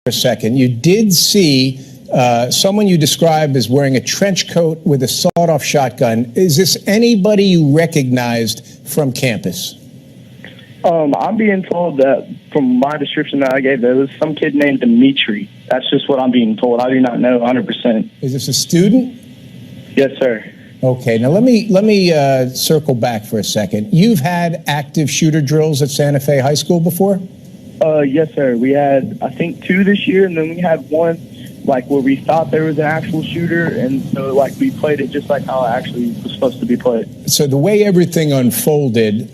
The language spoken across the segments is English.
a second. You did see someone you described as wearing a trench coat with a sawed-off shotgun. Is this anybody you recognized from campus? I'm being told that from my description that I gave, there was some kid named Dimitri. That's just what I'm being told. I do not know 100%. Is this a student? Yes, sir. Okay, now let me circle back for a second. You've had active shooter drills at Santa Fe High School before? Yes, sir. We had, I think, 2 this year, and then we had one, like, where we thought there was an actual shooter, and so, like, we played it just like how it actually was supposed to be played. So the way everything unfolded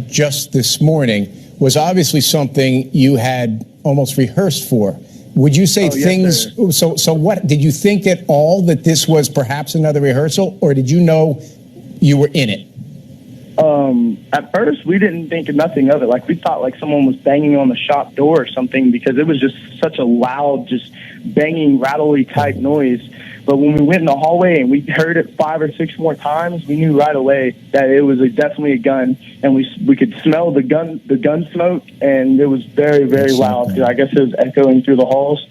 just this morning was obviously something you had almost rehearsed for. Would you say yes, things, so what, did you think at all that this was perhaps another rehearsal, or did you know you were in it? At first, we didn't think nothing of it. Like, we thought like someone was banging on the shop door or something, because it was just such a loud, just banging, rattly type noise. But when we went in the hallway and we heard it 5 or 6 more times, we knew right away that it was definitely a gun, and we could smell the gun smoke, and it was very, very loud. I guess it was echoing through the halls.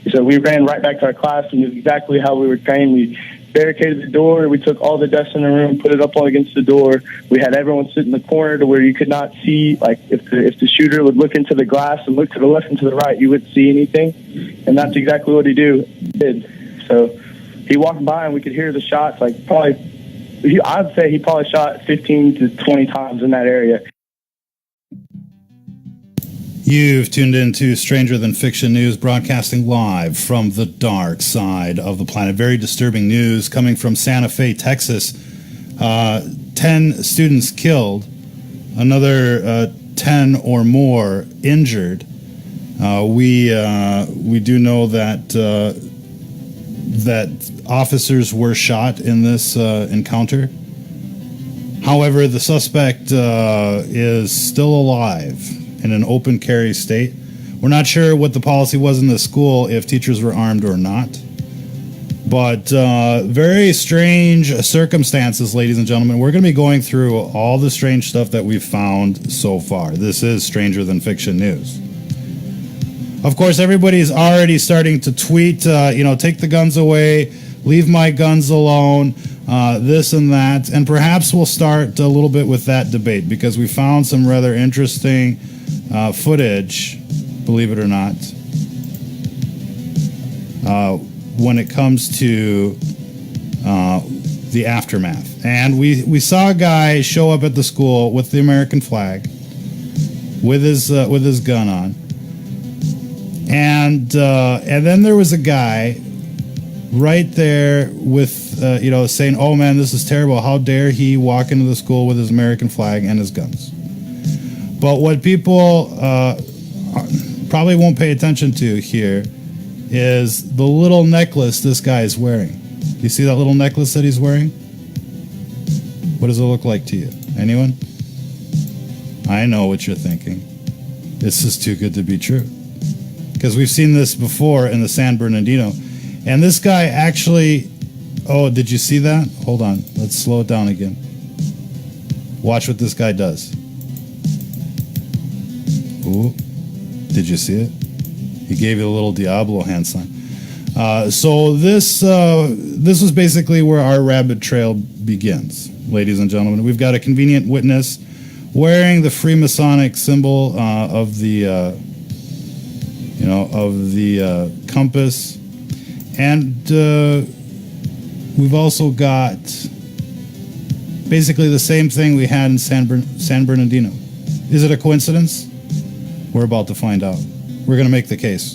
So we ran right back to our class and knew exactly how we were trained. We barricaded the door. We took all the desks in the room, put it up against the door. We had everyone sit in the corner to where you could not see. Like, if the shooter would look into the glass and look to the left and to the right, you wouldn't see anything. And that's exactly what he did. So he walked by and we could hear the shots. Like, I'd say he probably shot 15 to 20 times in that area. You've tuned into Stranger Than Fiction News, broadcasting live from the dark side of the planet. Very disturbing news coming from Santa Fe, Texas. 10 students killed, another 10 or more injured. We do know that that officers were shot in this encounter. However, the suspect is still alive in an open carry state. We're not sure what the policy was in the school, if teachers were armed or not. But very strange circumstances, ladies and gentlemen. We're going to be going through all the strange stuff that we've found so far. This is Stranger Than Fiction News. Of course, everybody's already starting to tweet, take the guns away, leave my guns alone, this and that. And perhaps we'll start a little bit with that debate, because we found some rather interesting footage, believe it or not, when it comes to the aftermath. And we saw a guy show up at the school with the American flag, with his gun on, and then there was a guy right there with saying, "Oh man, this is terrible! How dare he walk into the school with his American flag and his guns?" But what people probably won't pay attention to here is the little necklace this guy is wearing. Do you see that little necklace that he's wearing? What does it look like to you? Anyone? I know what you're thinking. This is too good to be true. Because we've seen this before in the San Bernardino. And this guy actually... Oh, did you see that? Hold on. Let's slow it down again. Watch what this guy does. Ooh, did you see it? He gave you a little Diablo hand sign. So this was basically where our rabbit trail begins, ladies and gentlemen. We've got a convenient witness wearing the Freemasonic symbol of the compass, and we've also got basically the same thing we had in San Bernardino. Is it a coincidence? We're about to find out. We're going to make the case.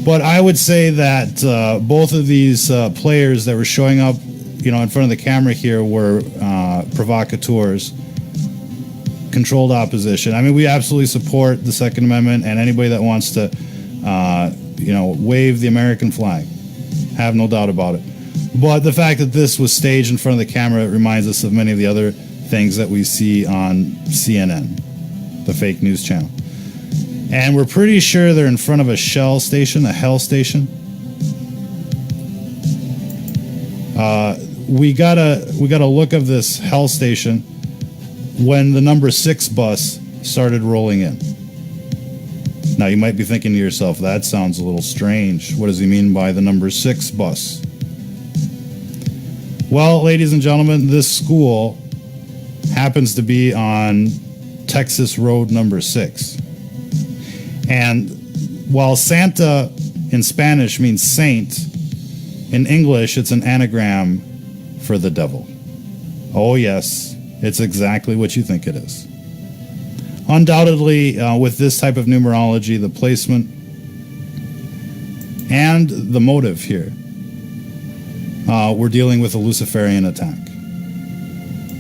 But I would say that both of these players that were showing up, in front of the camera here were provocateurs, controlled opposition. I mean, we absolutely support the Second Amendment and anybody that wants to, wave the American flag. Have no doubt about it. But the fact that this was staged in front of the camera reminds us of many of the other things that we see on CNN, the fake news channel. And we're pretty sure they're in front of a Shell station, a Hell station. We got a look of this Hell station when the number 6 bus started rolling in. Now, you might be thinking to yourself, that sounds a little strange. What does he mean by the number 6 bus? Well, ladies and gentlemen, this school happens to be on Texas Road number 6. And while Santa in Spanish means saint, in English it's an anagram for the devil. Oh yes, it's exactly what you think it is. Undoubtedly, with this type of numerology, the placement and the motive here, we're dealing with a Luciferian attack.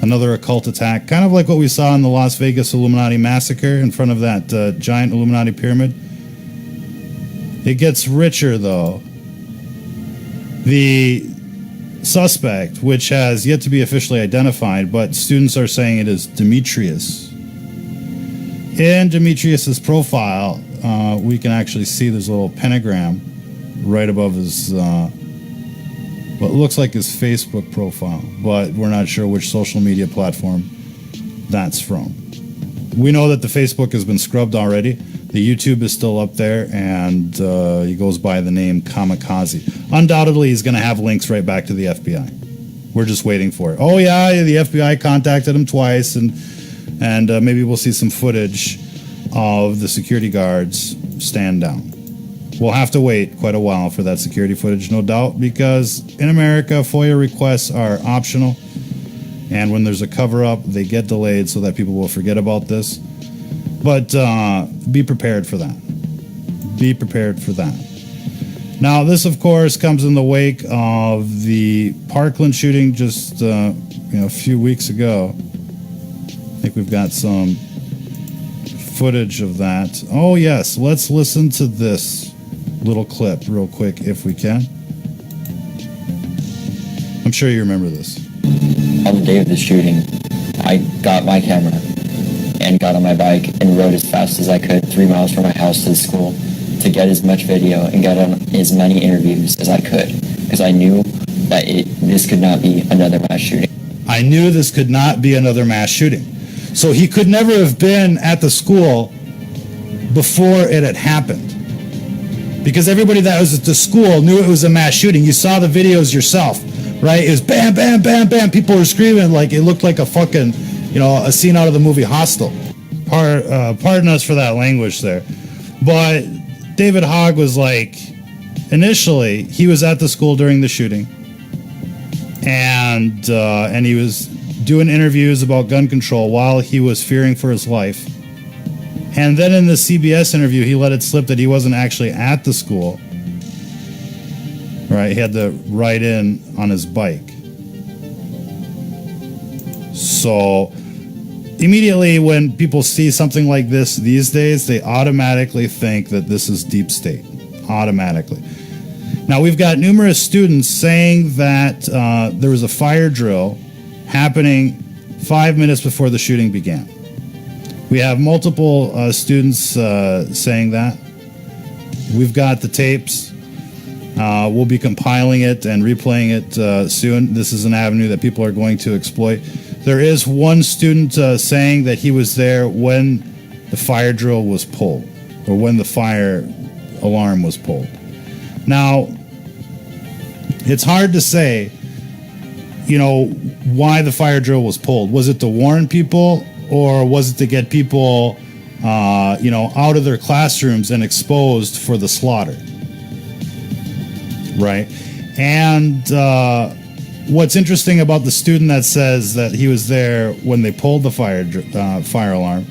Another occult attack, kind of like what we saw in the Las Vegas Illuminati massacre in front of that giant Illuminati pyramid. It gets richer, though. The suspect, which has yet to be officially identified, but students are saying it is Demetrius. In Demetrius's profile, we can actually see this little pentagram right above his, what looks like his Facebook profile, but we're not sure which social media platform that's from. We know that the Facebook has been scrubbed already. The YouTube is still up there, and he goes by the name Kamikaze. Undoubtedly, he's going to have links right back to the FBI. We're just waiting for it. Oh, yeah, the FBI contacted him twice, and maybe we'll see some footage of the security guards stand down. We'll have to wait quite a while for that security footage, no doubt, because in America, FOIA requests are optional, and when there's a cover-up, they get delayed so that people will forget about this. But be prepared for that. Be prepared for that. Now, this, of course, comes in the wake of the Parkland shooting just a few weeks ago. I think we've got some footage of that. Oh, yes. Let's listen to this little clip real quick if we can. I'm sure you remember this. On the day of the shooting, I got my camera and got on my bike and rode as fast as I could 3 miles from my house to the school to get as much video and get on as many interviews as I could, because I knew that this could not be another mass shooting. I knew this could not be another mass shooting. So he could never have been at the school before it had happened, because everybody that was at the school knew it was a mass shooting. You saw the videos yourself, right? It was bam, bam, bam, bam. People were screaming like it looked like a fucking, a scene out of the movie Hostel. Pardon us for that language there. But David Hogg was like, initially, he was at the school during the shooting, and he was doing interviews about gun control while he was fearing for his life. And then in the CBS interview, he let it slip that he wasn't actually at the school. Right? He had to ride in on his bike. So immediately when people see something like this these days, they automatically think that this is deep state. Automatically. Now, we've got numerous students saying that there was a fire drill happening 5 minutes before the shooting began. We have multiple students saying that. We've got the tapes. We'll be compiling it and replaying it soon. This is an avenue that people are going to exploit. There is one student saying that he was there when the fire drill was pulled, or when the fire alarm was pulled. Now, it's hard to say, why the fire drill was pulled. Was it to warn people, or was it to get people, out of their classrooms and exposed for the slaughter? Right? And what's interesting about the student that says that he was there when they pulled the fire alarm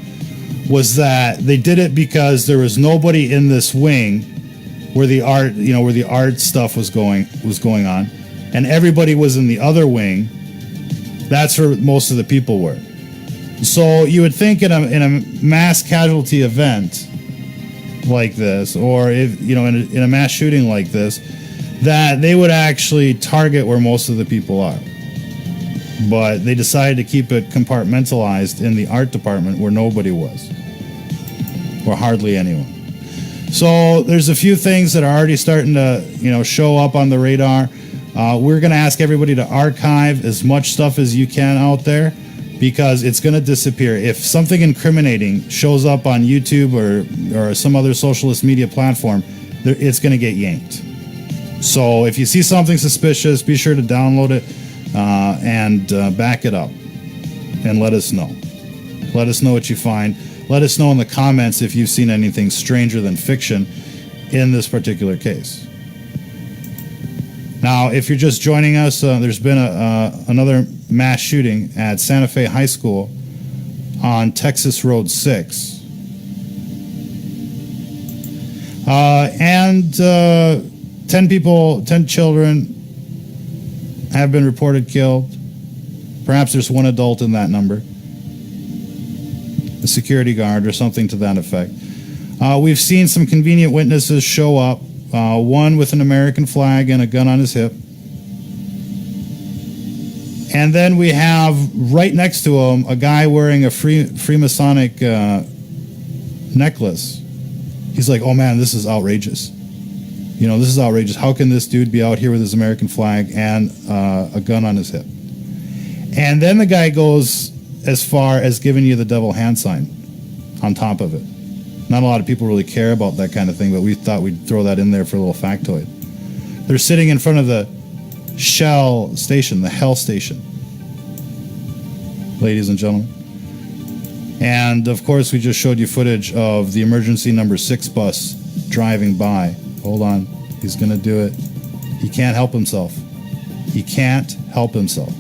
was that they did it because there was nobody in this wing where the art stuff was going on, and everybody was in the other wing. That's where most of the people were. So you would think in a mass casualty event like this, or if in a mass shooting like this, that they would actually target where most of the people are. But they decided to keep it compartmentalized in the art department where nobody was, or hardly anyone. So there's a few things that are already starting to show up on the radar. We're going to ask everybody to archive as much stuff as you can out there. because it's going to disappear. If something incriminating shows up on YouTube or some other socialist media platform, it's going to get yanked. So if you see something suspicious, be sure to download it and back it up and let us know. Let us know what you find. Let us know in the comments if you've seen anything stranger than fiction in this particular case. Now, if you're just joining us, there's been another mass shooting at Santa Fe High School on Texas Road 6. And 10 children have been reported killed. Perhaps there's one adult in that number, a security guard or something to that effect. We've seen some convenient witnesses show up, one with an American flag and a gun on his hip. And then we have right next to him a guy wearing a Freemasonic necklace. He's like, oh man, this is outrageous. This is outrageous. How can this dude be out here with his American flag and a gun on his hip? And then the guy goes as far as giving you the devil hand sign on top of it. Not a lot of people really care about that kind of thing, but we thought we'd throw that in there for a little factoid. They're sitting in front of the Shell station, the Hell station, ladies and gentlemen. And of course, we just showed you footage of the emergency number 6 bus driving by. Hold on, he's going to do it. He can't help himself. He can't help himself.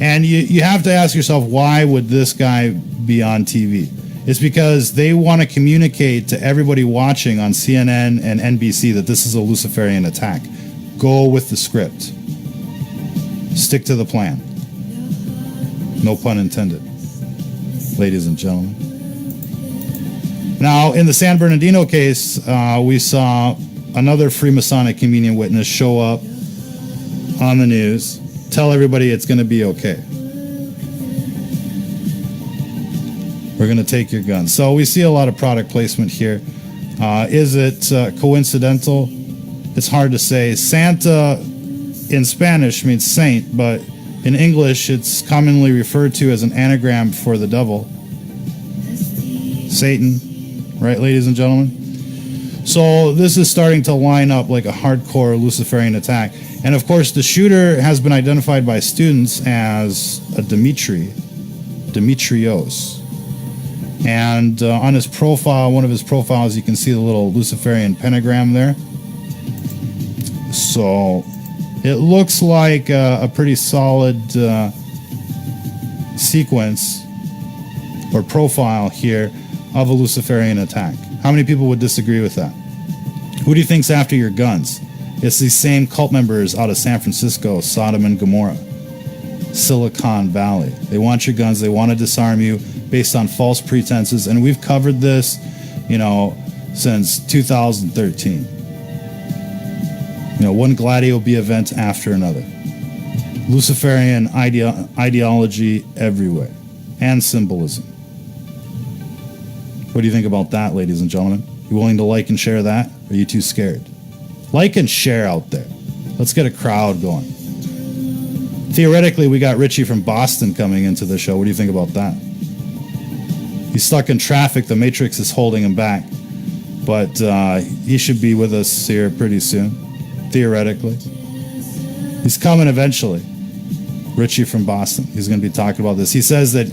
And you have to ask yourself, why would this guy be on TV? It's because they want to communicate to everybody watching on CNN and NBC that this is a Luciferian attack. Go with the script. Stick to the plan. No pun intended, ladies and gentlemen. Now, in the San Bernardino case, we saw another Freemasonic convenient witness show up on the news, tell everybody it's going to be okay. We're going to take your gun. So we see a lot of product placement here. Is it coincidental? It's hard to say. Santa in Spanish means saint, but in English it's commonly referred to as an anagram for the devil. Satan, right, ladies and gentlemen? So this is starting to line up like a hardcore Luciferian attack. And of course, the shooter has been identified by students as a Demetrios. And on his profile, one of his profiles, you can see the little Luciferian pentagram there. So it looks like a pretty solid sequence or profile here of a Luciferian attack. How many people would disagree with that? Who do you think's after your guns? It's these same cult members out of San Francisco, Sodom and Gomorrah, Silicon Valley. They want your guns. They want to disarm you based on false pretenses. And we've covered this, since 2013. One Gladio B event after another. Luciferian ideology everywhere and symbolism. What do you think about that, ladies and gentlemen? You willing to like and share that? Or are you too scared? Like and share out there. Let's get a crowd going. Theoretically, we got Richie from Boston coming into the show. What do you think about that? He's stuck in traffic. The Matrix is holding him back. But he should be with us here pretty soon, theoretically. He's coming eventually. Richie from Boston. He's going to be talking about this. He says that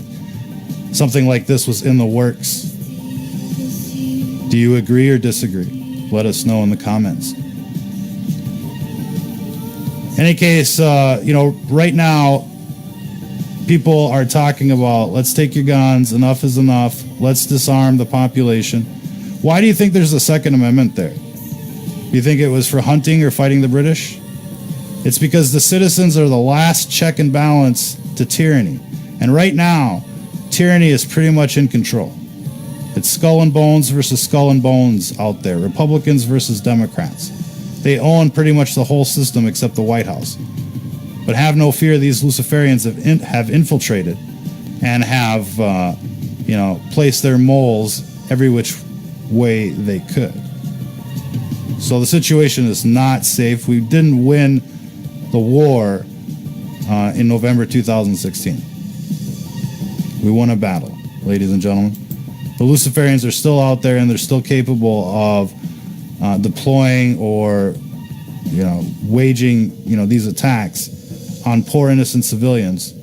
something like this was in the works. Do you agree or disagree? Let us know in the comments. In any case, right now, people are talking about, let's take your guns, enough is enough, let's disarm the population. Why do you think there's a Second Amendment there? Do you think it was for hunting or fighting the British? It's because the citizens are the last check and balance to tyranny. And right now, tyranny is pretty much in control. It's skull and bones versus skull and bones out there. Republicans versus Democrats. They own pretty much the whole system except the White House. But have no fear, these Luciferians have infiltrated and have, placed their moles every which way they could. So the situation is not safe. We didn't win the war in November 2016. We won a battle, ladies and gentlemen. The Luciferians are still out there, and they're still capable of deploying or, waging, these attacks on poor innocent civilians.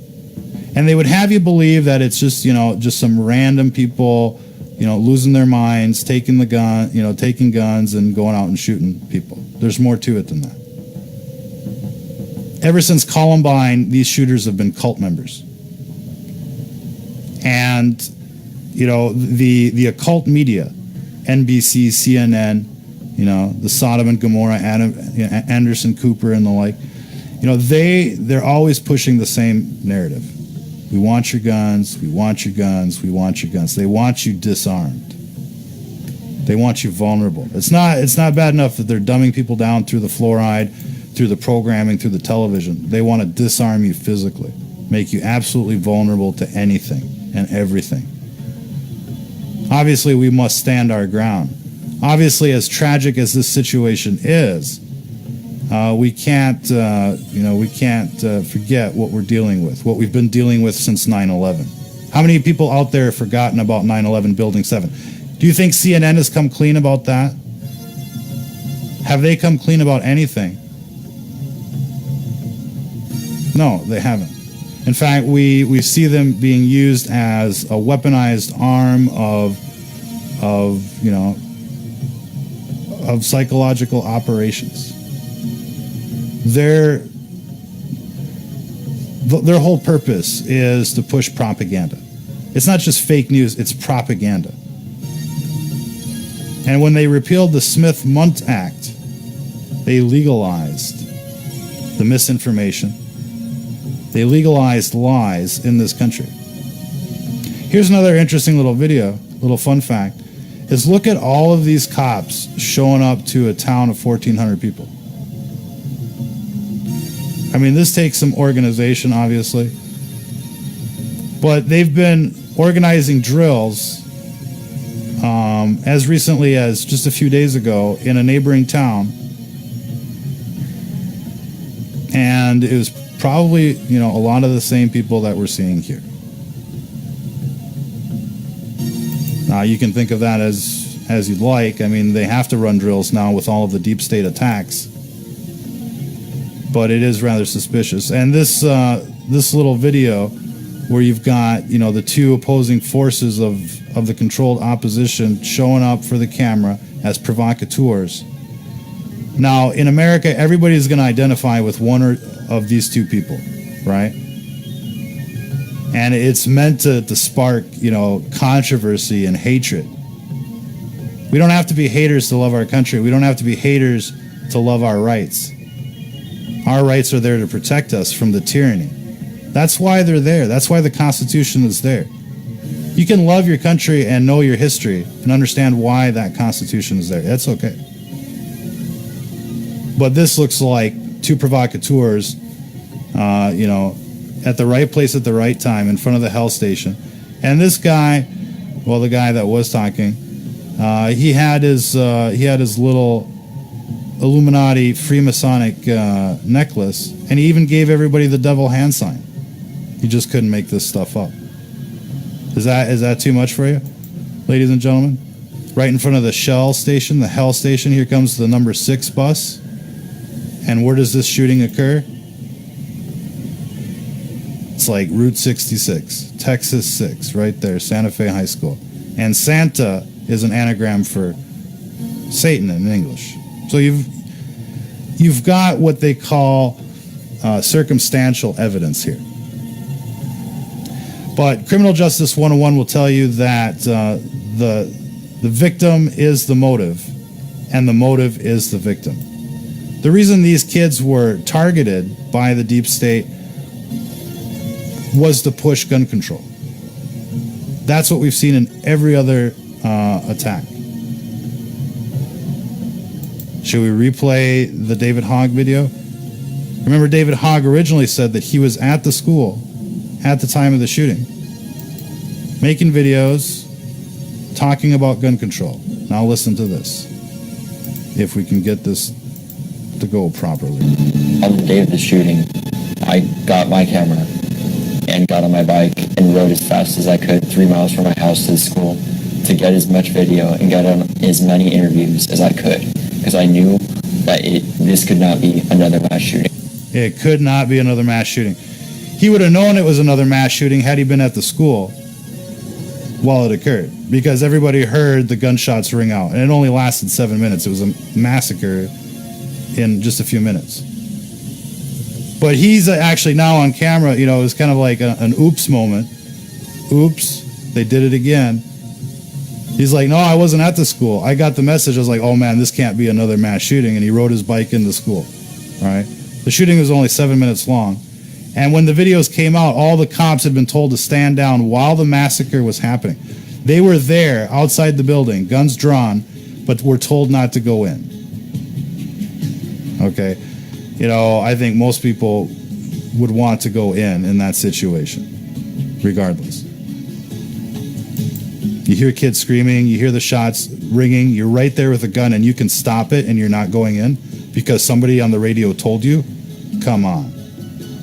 And they would have you believe that it's just, just some random people, losing their minds, taking guns and going out and shooting people. There's more to it than that. Ever since Columbine, these shooters have been cult members. And, the occult media, NBC, CNN, the Sodom and Gomorrah, Anderson Cooper and the like, they're always pushing the same narrative. We want your guns, we want your guns, we want your guns. They want you disarmed. They want you vulnerable. It's not bad enough that they're dumbing people down through the fluoride, through the programming, through the television. They want to disarm you physically, make you absolutely vulnerable to anything and everything. Obviously, we must stand our ground. Obviously, as tragic as this situation is, we can't forget what we're dealing with, what we've been dealing with since 9/11. How many people out there have forgotten about 9/11 Building 7? Do you think CNN has come clean about that? Have they come clean about anything? No, they haven't. In fact, we see them being used as a weaponized arm of psychological operations. Their whole purpose is to push propaganda. It's not just fake news, it's propaganda. And when they repealed the Smith-Mundt Act, they legalized the misinformation. They legalized lies in this country. Here's another interesting little video, little fun fact, is look at all of these cops showing up to a town of 1,400 people. I mean, this takes some organization, obviously, but they've been organizing drills as recently as just a few days ago in a neighboring town, and it was probably, a lot of the same people that we're seeing here. Now, you can think of that as you'd like. I mean, they have to run drills now with all of the deep state attacks, but it is rather suspicious. And this little video where you've got, the two opposing forces of the controlled opposition showing up for the camera as provocateurs. Now, in America, everybody's going to identify with one of these two people, right? And it's meant to spark, controversy and hatred. We don't have to be haters to love our country. We don't have to be haters to love our rights. Our rights are there to protect us from the tyranny. That's why they're there. That's why the Constitution is there. You can love your country and know your history and understand why that Constitution is there. That's okay. But this looks like two provocateurs, at the right place at the right time in front of the Hell Station. And this guy, well, the guy that was talking, he had his little Illuminati Freemasonic necklace, and he even gave everybody the devil hand sign. You just couldn't make this stuff up. Is that too much for you, ladies and gentlemen? Right in front of the Shell Station, the Hell Station, here comes the number 6 bus. And where does this shooting occur? It's like Route 66, Texas 6, right there, Santa Fe High School. And Santa is an anagram for Satan in English. So you've got what they call circumstantial evidence here. But Criminal Justice 101 will tell you that the victim is the motive, and the motive is the victim. The reason these kids were targeted by the deep state was to push gun control. That's what we've seen in every other attack. Should we replay the David Hogg video? Remember, David Hogg originally said that he was at the school at the time of the shooting, making videos, talking about gun control. Now listen to this, if we can get this to go properly. On the day of the shooting, I got my camera and got on my bike and rode as fast as I could 3 miles from my house to the school to get as much video and get on as many interviews as I could, because I knew that this could not be another mass shooting. It could not be another mass shooting. He would have known it was another mass shooting had he been at the school while it occurred, because everybody heard the gunshots ring out, and it only lasted 7 minutes. It was a massacre in just a few minutes. But he's actually now on camera, you know, it's kind of like an oops moment. Oops, they did it again. He's like, no, I wasn't at the school. I got the message. I was like, oh man, this can't be another mass shooting. And he rode his bike into school. All right. The shooting was only 7 minutes long. And when the videos came out, all the cops had been told to stand down while the massacre was happening. They were there outside the building, guns drawn, but were told not to go in. Okay. You know, I think most people would want to go in that situation, regardless. You hear kids screaming, you hear the shots ringing, you're right there with a gun and you can stop it and you're not going in because somebody on the radio told you? Come on.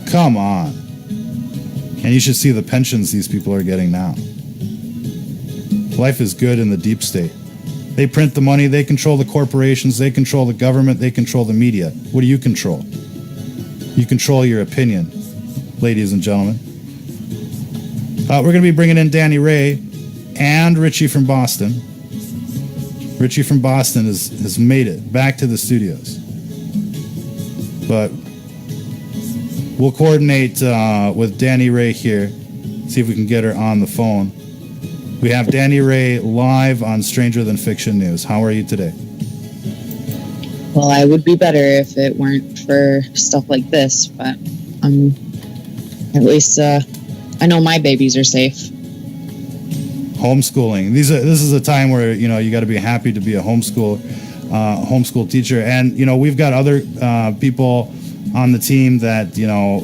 Come on. And you should see the pensions these people are getting now. Life is good in the deep state. They print the money, they control the corporations, they control the government, they control the media. What do you control? You control your opinion, ladies and gentlemen. We're going to be bringing in Danny Ray and Richie from Boston. Richie from Boston has made it back to the studios. But we'll coordinate with Danny Ray here, see if we can get her on the phone. We have Danny Ray live on Stranger Than Fiction News. How are you today? Well, I would be better if it weren't for stuff like this, but at least I know my babies are safe. Homeschooling. This is a time where, you know, you got to be happy to be a homeschool teacher. And, you know, we've got other people on the team that, you know,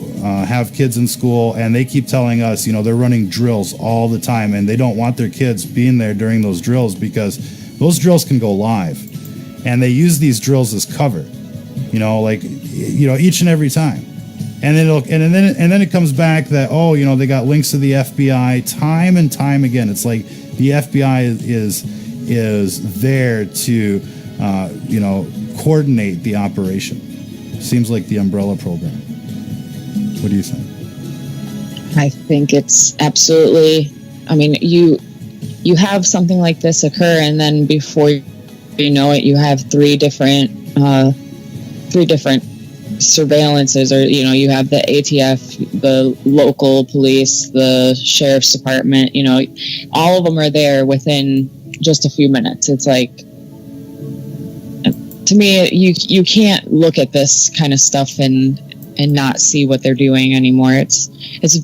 have kids in school, and they keep telling us, you know, they're running drills all the time, and they don't want their kids being there during those drills because those drills can go live, and they use these drills as cover, you know, like, you know, each and every time, and then it comes back that, oh, you know, they got links to the FBI time and time again. It's like the FBI is there to, you know, coordinate the operation. Seems like the umbrella program. What do you think? I think it's absolutely, I mean, you have something like this occur, and then before you know it, you have three different surveillances, or, you know, you have the ATF, the local police, the sheriff's department, you know, all of them are there within just a few minutes. It's like, to me, you can't look at this kind of stuff and not see what they're doing anymore. It's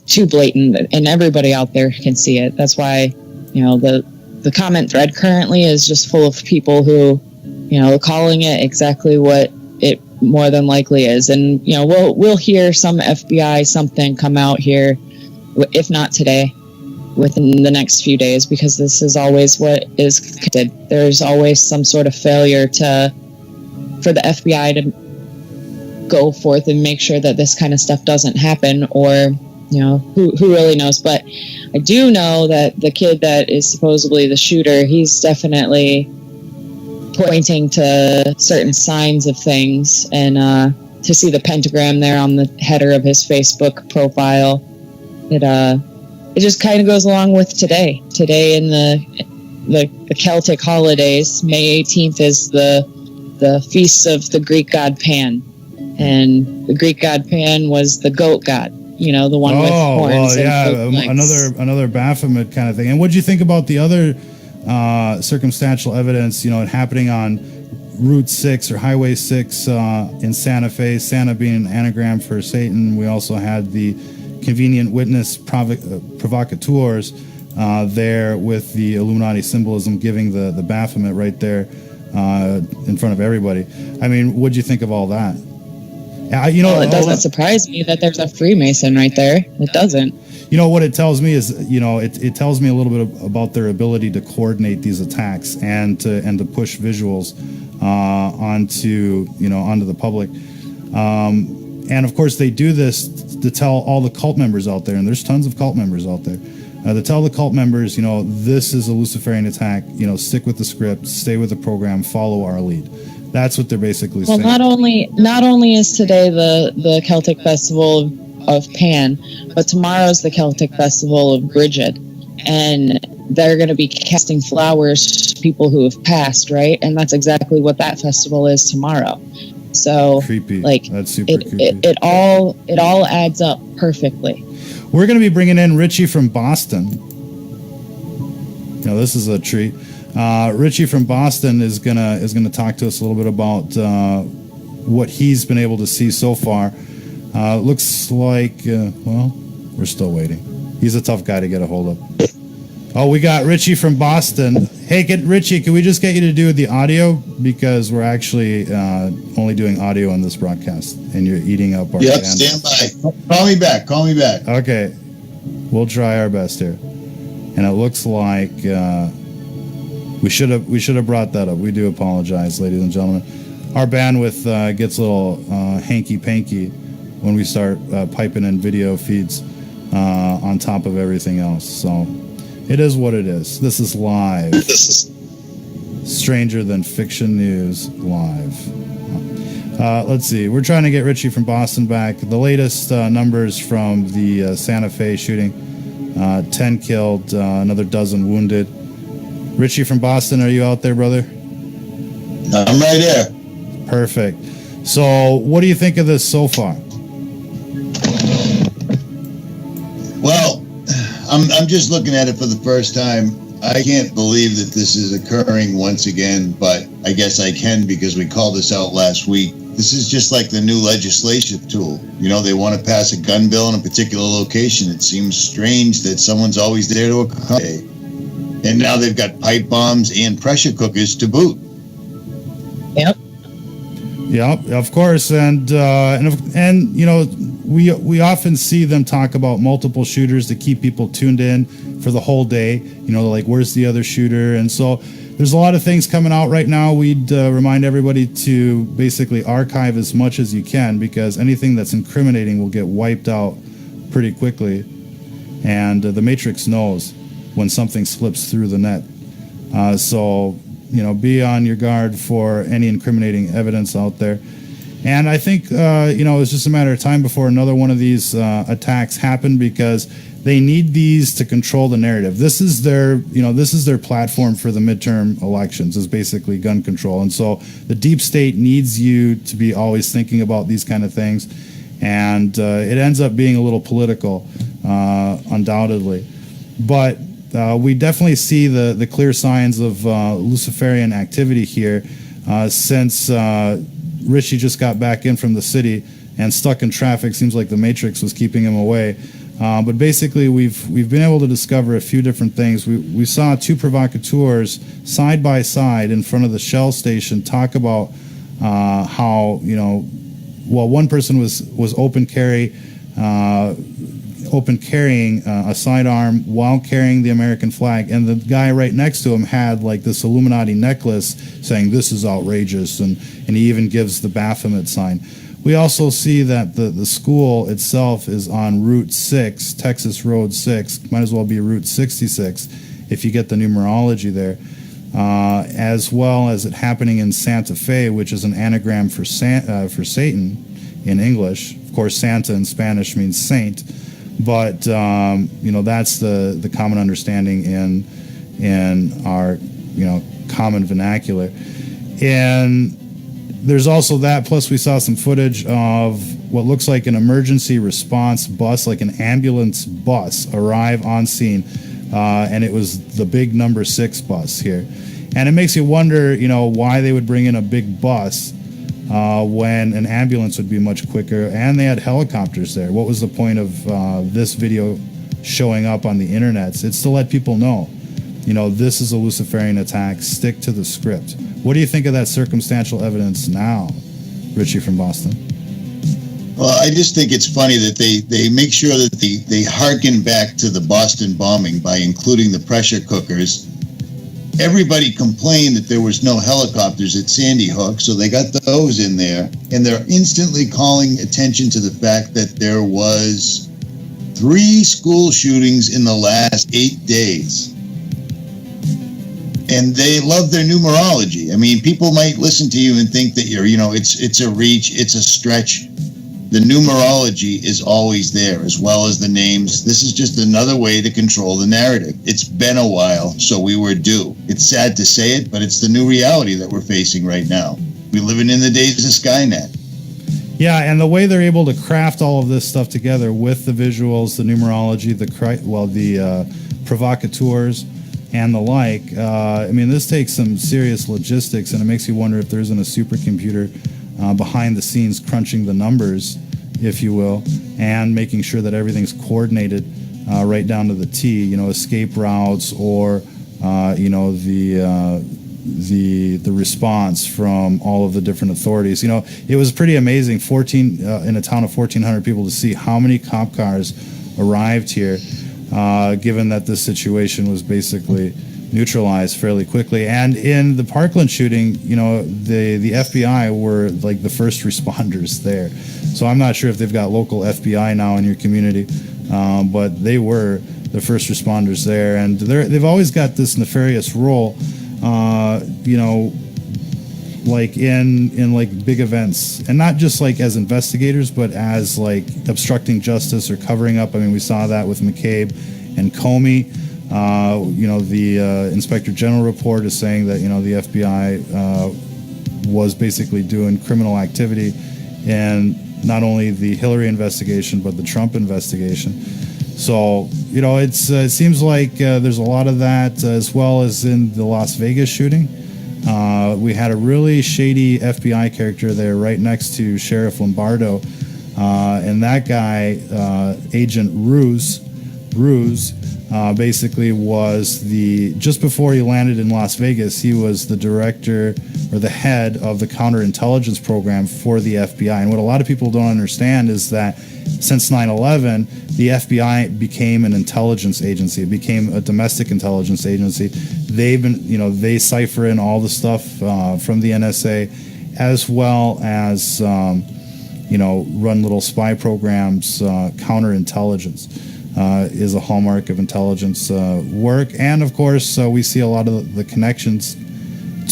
too blatant, and everybody out there can see it. That's why, you know, the comment thread currently is just full of people who, you know, calling it exactly what it more than likely is. And, you know, we'll hear some FBI something come out here, if not today, within the next few days, because this is always what is connected. There's always some sort of failure for the FBI to go forth and make sure that this kind of stuff doesn't happen, or, you know, who really knows. But I do know that the kid that is supposedly the shooter, he's definitely pointing to certain signs of things, and to see the pentagram there on the header of his Facebook profile, it just kind of goes along with today in the Celtic holidays. May 18th is the feast of the Greek god Pan, and the Greek god Pan was the goat god, you know, the one with horns. Oh, well, yeah, another Baphomet kind of thing. And what do you think about the other circumstantial evidence, you know, happening on Route 6 or Highway 6 in Santa Fe, Santa being an anagram for Satan? We also had the convenient witness provocateurs there with the Illuminati symbolism, giving the Baphomet right there in front of everybody. I mean, what'd you think of all that? You know, well, it doesn't surprise me that there's a Freemason right there. It doesn't. You know, what it tells me is, you know, it tells me a little bit about their ability to coordinate these attacks and to push visuals onto the public. And of course, they do this to tell all the cult members out there, and there's tons of cult members out there, to tell the cult members, this is a Luciferian attack. Stick with the script, stay with the program, follow our lead. That's what they're basically saying. Well, not only is today the Celtic Festival of Pan, but tomorrow's the Celtic Festival of Bridget, and they're going to be casting flowers to people who have passed, right? And that's exactly what that festival is tomorrow. So creepy. That's super creepy. It all adds up perfectly. We're going to be bringing in Richie from Boston. This is a treat. Richie from Boston is gonna talk to us a little bit about what he's been able to see so far. Looks like we're still waiting. He's a tough guy to get a hold of. Oh, we got Richie from Boston. Hey, Richie, can we just get you to do the audio, because we're actually only doing audio on this broadcast, and you're eating up our. Yep, stand by. Call me back. Okay, we'll try our best here. And it looks like we should have brought that up. We do apologize, ladies and gentlemen. Our bandwidth gets a little hanky-panky when we start piping in video feeds on top of everything else. So it is what it is. This is live. Stranger Than Fiction News live. Let's see. We're trying to get Richie from Boston back. The latest numbers from the Santa Fe shooting: 10 killed, another dozen wounded. Richie from Boston, are you out there, brother? I'm right there. Perfect. So, what do you think of this so far? Well, I'm just looking at it for the first time. I can't believe that this is occurring once again, but I guess I can, because we called this out last week. This is just like the new legislative tool. They want to pass a gun bill in a particular location. It seems strange that someone's always there to accommodate. And now they've got pipe bombs and pressure cookers to boot. Yep. Yeah, of course, and we often see them talk about multiple shooters to keep people tuned in for the whole day. Like, where's the other shooter? And so there's a lot of things coming out right now. We'd remind everybody to basically archive as much as you can, because anything that's incriminating will get wiped out pretty quickly. And the Matrix knows when something slips through the net. So be on your guard for any incriminating evidence out there. And I think, it's just a matter of time before another one of these attacks happen, because they need these to control the narrative. This is their platform for the midterm elections, is basically gun control. And so the deep state needs you to be always thinking about these kind of things. And it ends up being a little political, undoubtedly. But we definitely see the clear signs of Luciferian activity here since Richie just got back in from the city and stuck in traffic. Seems like the Matrix was keeping him away. But basically, we've been able to discover a few different things. We saw two provocateurs side by side in front of the Shell station talk about how one person was open carrying a sidearm while carrying the American flag, and the guy right next to him had like this Illuminati necklace saying this is outrageous, and he even gives the Baphomet sign. We also see that the school itself is on Route 6, Texas Road 6. Might as well be Route 66 if you get the numerology there. As well as it happening in Santa Fe, which is an anagram for Satan in English. Of course, Santa in Spanish means saint. But that's the common understanding in our common vernacular. And there's also that, plus we saw some footage of what looks like an emergency response bus, like an ambulance bus, arrive on scene, and it was the big number 6 bus here. And it makes you wonder, why they would bring in a big bus when an ambulance would be much quicker, and they had helicopters there. What was the point of this video showing up on the internet? It's to let people know, this is a Luciferian attack. Stick to the script. What do you think of that circumstantial evidence now, Richie from Boston? Well, I just think it's funny that they make sure that they harken back to the Boston bombing by including the pressure cookers everybody complained that there was no helicopters at Sandy Hook, so they got those in there, and they're instantly calling attention to the fact that there was 3 school shootings in the last 8 days. And they love their numerology. I mean, people might listen to you and think that it's a reach, it's a stretch. The numerology is always there, as well as the names. This is just another way to control the narrative. It's been a while, so we were due. It's sad to say it, but it's the new reality that we're facing right now. We're living in the days of Skynet. Yeah, and the way they're able to craft all of this stuff together with the visuals, the numerology, the provocateurs, and the like. I mean, this takes some serious logistics, and it makes you wonder if there isn't a supercomputer behind the scenes crunching the numbers, if you will, and making sure that everything's coordinated right down to the T. Escape routes or the response from all of the different authorities. It was pretty amazing. 14 in a town of 1,400 people to see how many cop cars arrived here. Given that this situation was basically neutralized fairly quickly. And in the Parkland shooting, the FBI were like the first responders there. So I'm not sure if they've got local FBI now in your community, but they were the first responders there. And they've always got this nefarious role, like in like big events, and not just like as investigators, but as like obstructing justice or covering up. I mean, we saw that with McCabe and Comey. The Inspector General report is saying that the FBI was basically doing criminal activity in not only the Hillary investigation but the Trump investigation. So it seems like there's a lot of that, as well as in the Las Vegas shooting. We had a really shady FBI character there right next to Sheriff Lombardo, and that guy, Agent Ruse, basically was just before he landed in Las Vegas, he was the director or the head of the counterintelligence program for the FBI. And what a lot of people don't understand is that since 9/11, the FBI became an intelligence agency. It became a domestic intelligence agency. They cipher in all the stuff from the NSA, as well as, run little spy programs. Counterintelligence is a hallmark of intelligence work. And of course, we see a lot of the connections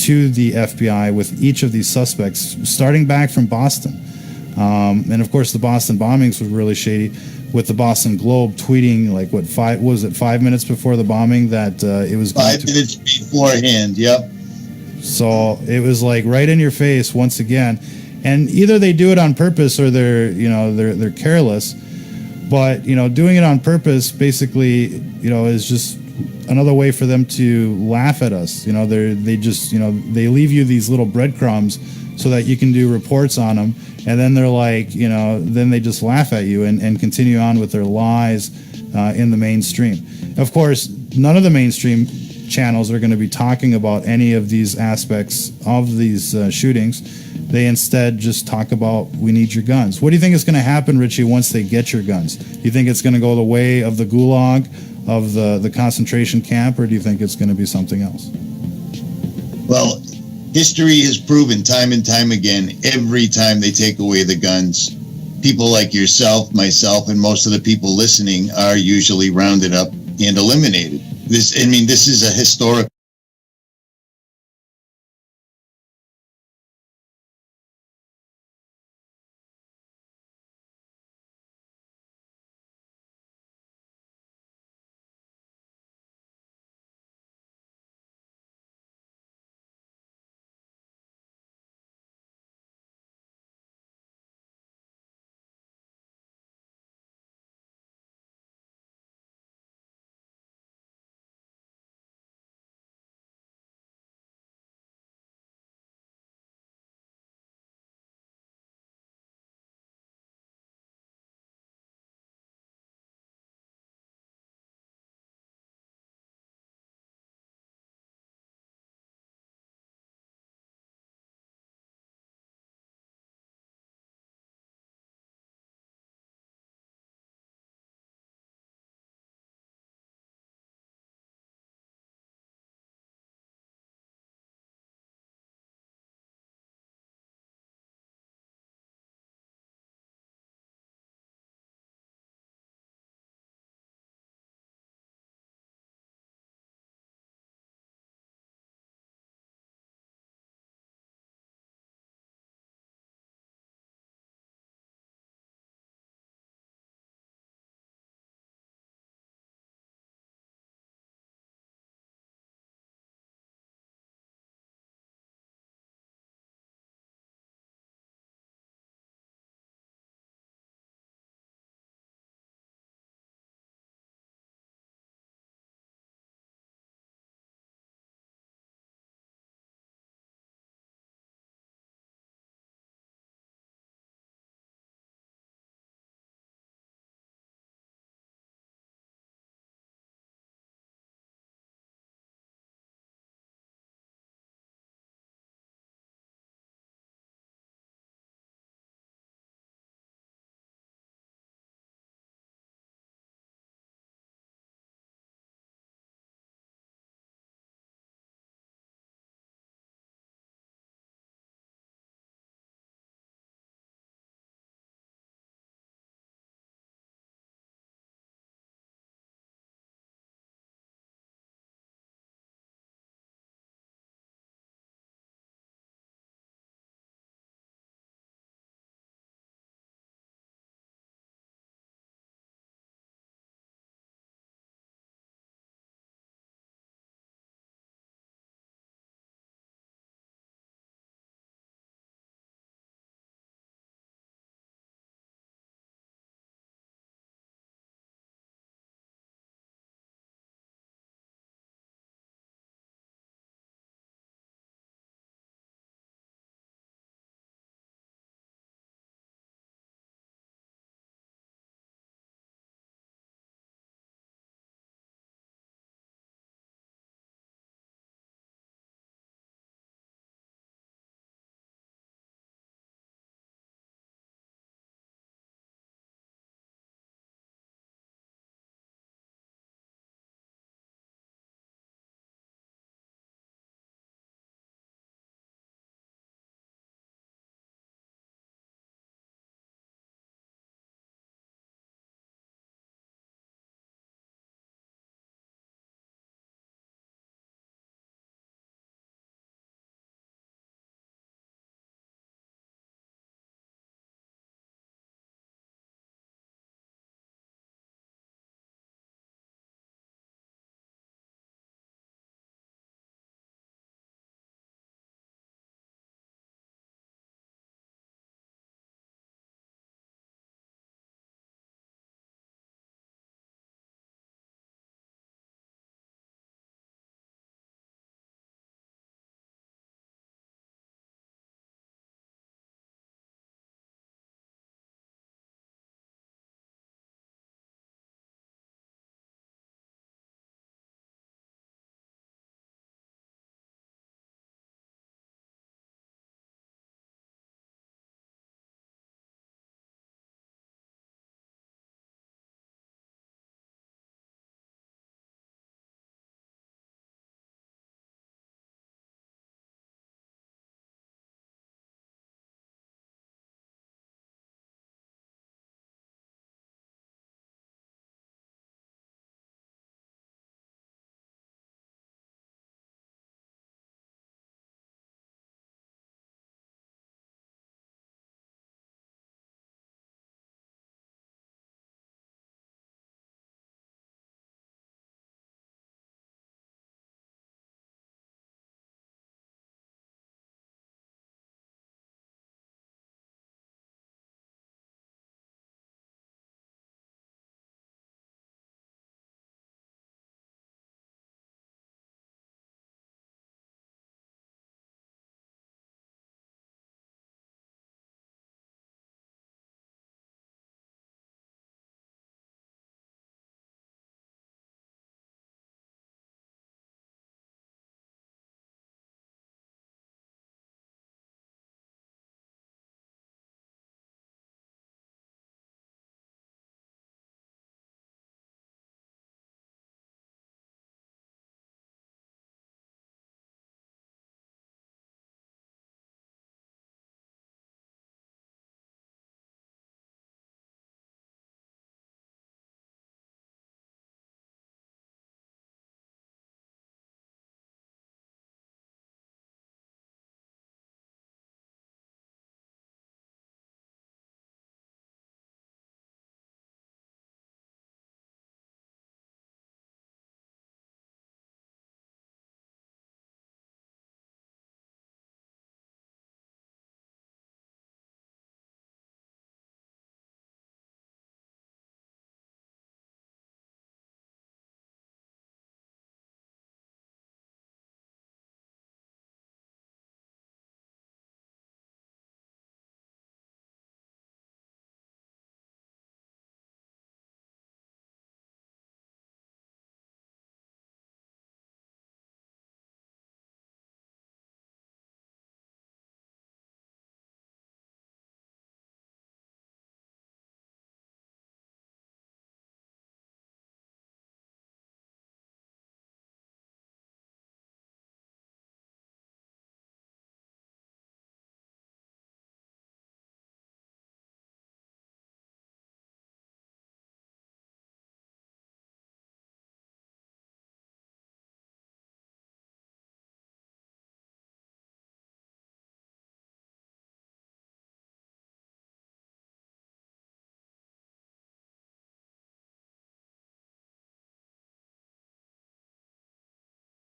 to the FBI with each of these suspects, starting back from Boston. And of course, the Boston bombings were really shady, with the Boston Globe tweeting 5 minutes before the bombing that it was 5 minutes beforehand. Yep. So it was like right in your face once again, and either they do it on purpose or they're careless. But doing it on purpose basically is just another way for them to laugh at us. They leave you these little breadcrumbs so that you can do reports on them. And then they're like, then they just laugh at you and continue on with their lies in the mainstream. Of course, none of the mainstream channels are going to be talking about any of these aspects of these shootings. They instead just talk about, we need your guns. What do you think is going to happen, Richie, once they get your guns? Do you think it's going to go the way of the gulag, of the concentration camp, or do you think it's going to be something else? Well, history has proven time and time again, every time they take away the guns, people like yourself, myself, and most of the people listening are usually rounded up and eliminated. This is a historical